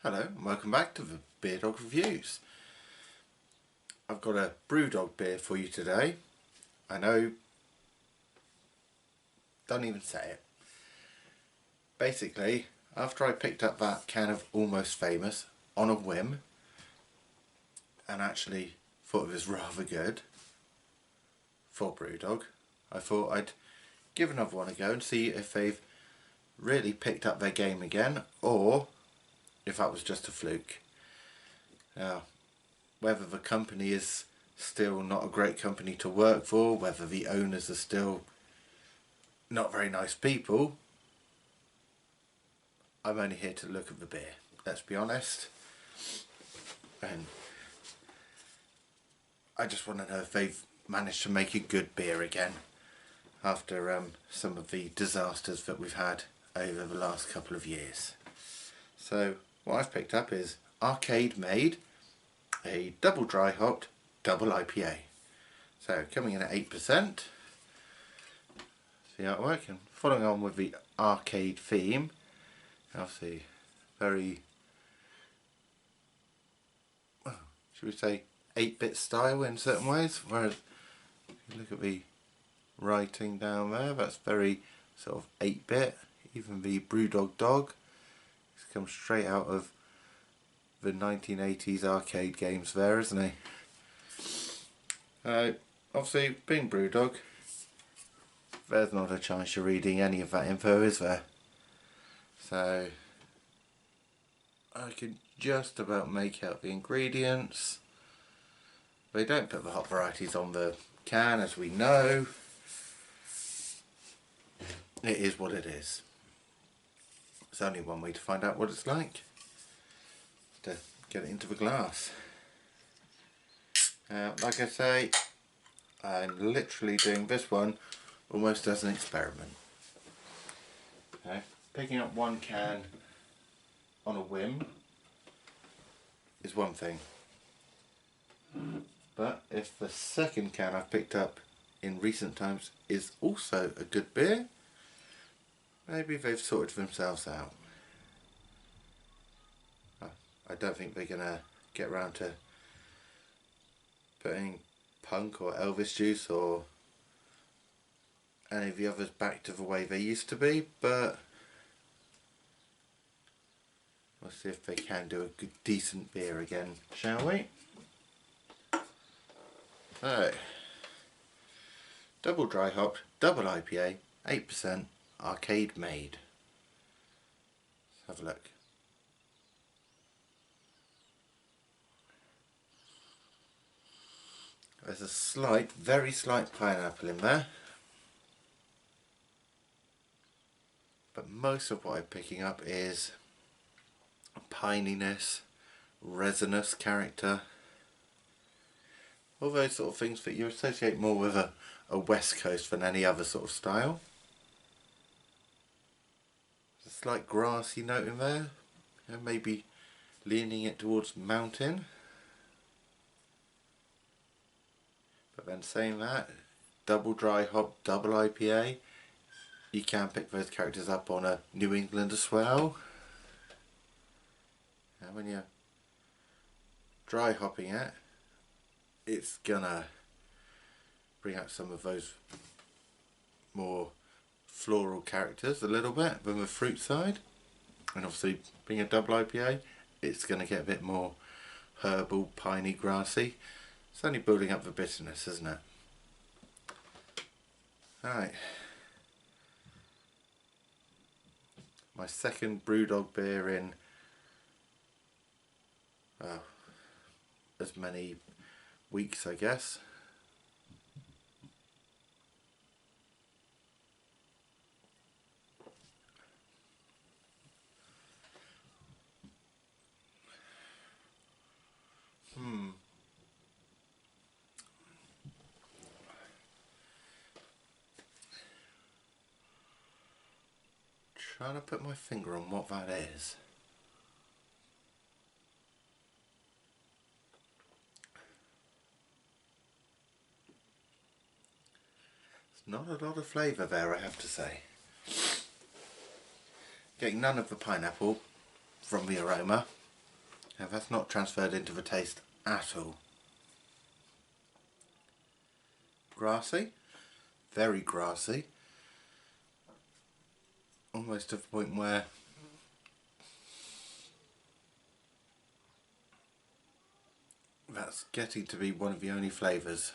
Hello and welcome back to the Brewdog Reviews. I've got a Brewdog beer for you today. I know, don't even say it. Basically, after I picked up that can of Almost Famous on a whim and actually thought it was rather good for Brewdog, I thought I'd give another one a go and see if they've really picked up their game again or if that was just a fluke. Now, whether the company is still not a great company to work for, whether the owners are still not very nice people, I'm only here to look at the beer, let's be honest. And I just want to know if they've managed to make a good beer again after some of the disasters that we've had over the last couple of years. So what I've picked up is Arcade Made, a double dry hopped double IPA. So coming in at 8%. See how it works, and following on with the arcade theme, obviously very, well, should we say 8-bit style in certain ways, whereas if you look at the writing down there, that's very sort of 8-bit. Even the Brewdog dog comes straight out of the 1980s arcade games there, isn't he? Obviously, being Brewdog, there's not a chance you're reading any of that info, is there? So I can just about make out the ingredients. They don't put the hop varieties on the can, as we know. It is what it is. There's only one way to find out what it's like, to get it into the glass. Like I say, I'm literally doing this one almost as an experiment. Okay. Picking up one can on a whim is one thing, but if the second can I've picked up in recent times is also a good beer, maybe they've sorted themselves out. I don't think they're going to get around to putting Punk or Elvis Juice or any of the others back to the way they used to be, but we'll see if they can do a good, decent beer again, shall we? So, double dry hopped, double IPA, 8%, Arcade Made. Let's have a look. There's a slight, very slight pineapple in there, but most of what I'm picking up is pininess, resinous character, all those sort of things that you associate more with a West Coast than any other sort of style. There's a slight grassy note in there, maybe leaning it towards mountain. But then saying that, double dry hop, double IPA, you can pick those characters up on a New England as well. And when you're dry hopping it, it's gonna bring out some of those more floral characters a little bit than the fruit side. And obviously being a double IPA, it's gonna get a bit more herbal, piney, grassy. It's only building up the bitterness, isn't it? Alright. My second Brewdog beer in as many weeks, I guess. Trying to put my finger on what that is. There's not a lot of flavour there, I have to say. Getting none of the pineapple from the aroma. Now that's not transferred into the taste at all. Grassy, very grassy, almost to the point where that's getting to be one of the only flavours.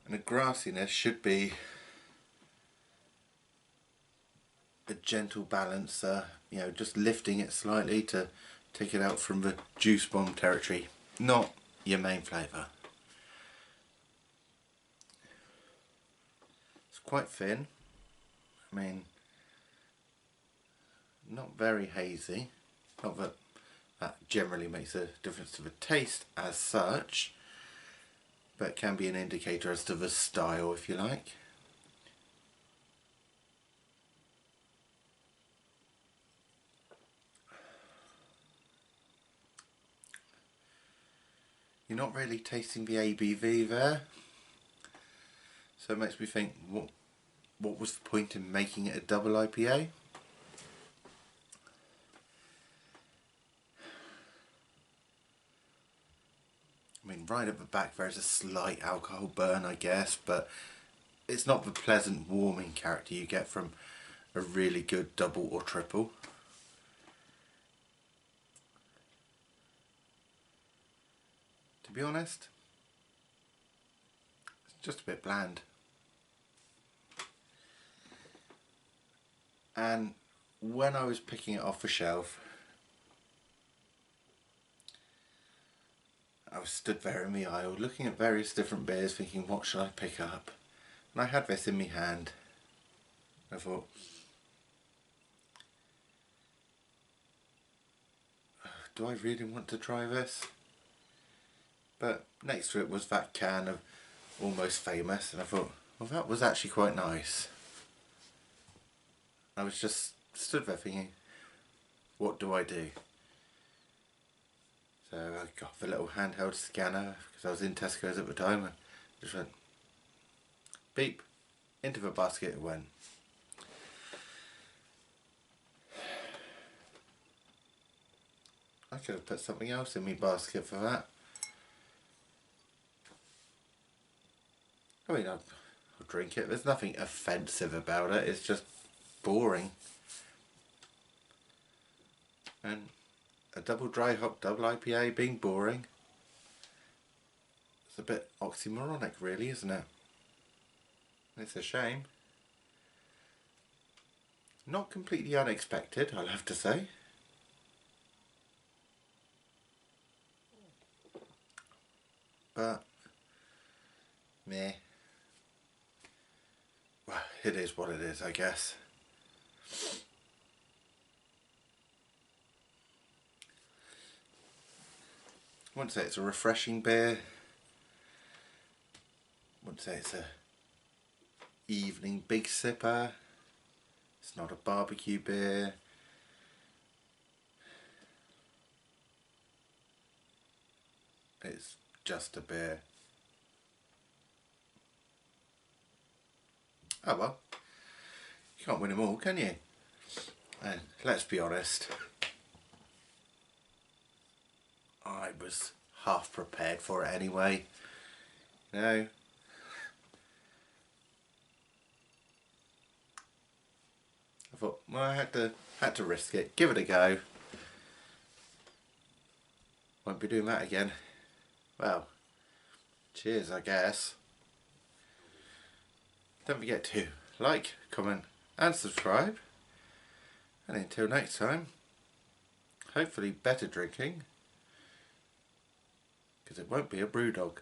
And the grassiness should be a gentle balance, you know, just lifting it slightly to take it out from the juice bomb territory, not your main flavour. It's quite thin, I mean, not very hazy, not that that generally makes a difference to the taste as such, but it can be an indicator as to the style, if you like. You're not really tasting the ABV there, so it makes me think, what was the point in making it a double IPA? I mean, right at the back there's a slight alcohol burn, I guess, but it's not the pleasant warming character you get from a really good double or triple. To be honest, it's just a bit bland. And when I was picking it off the shelf, I was stood there in the aisle looking at various different beers thinking, what should I pick up? And I had this in my hand. I thought, do I really want to try this? But next to it was that can of Almost Famous, and I thought, well, that was actually quite nice. I was just stood there thinking, what do I do? So I got the little handheld scanner because I was in Tesco's at the time and just went beep, into the basket it went. I could have put something else in my basket for that. I mean, I'll drink it. There's nothing offensive about it. It's just boring. And a double dry hop double IPA being boring, it's a bit oxymoronic really, isn't it? It's a shame. Not completely unexpected, I'll have to say. But meh. Well, it is what it is, I guess. I wouldn't say it's a refreshing beer. I wouldn't say it's a evening big sipper. It's not a barbecue beer. It's just a beer. Oh well, you can't win them all, can you? And let's be honest, I was half prepared for it anyway. You know, I thought, well, I had to risk it, give it a go. Won't be doing that again. Well, cheers, I guess. Don't forget to like, comment and subscribe. And until next time, hopefully better drinking, because it won't be a Brewdog.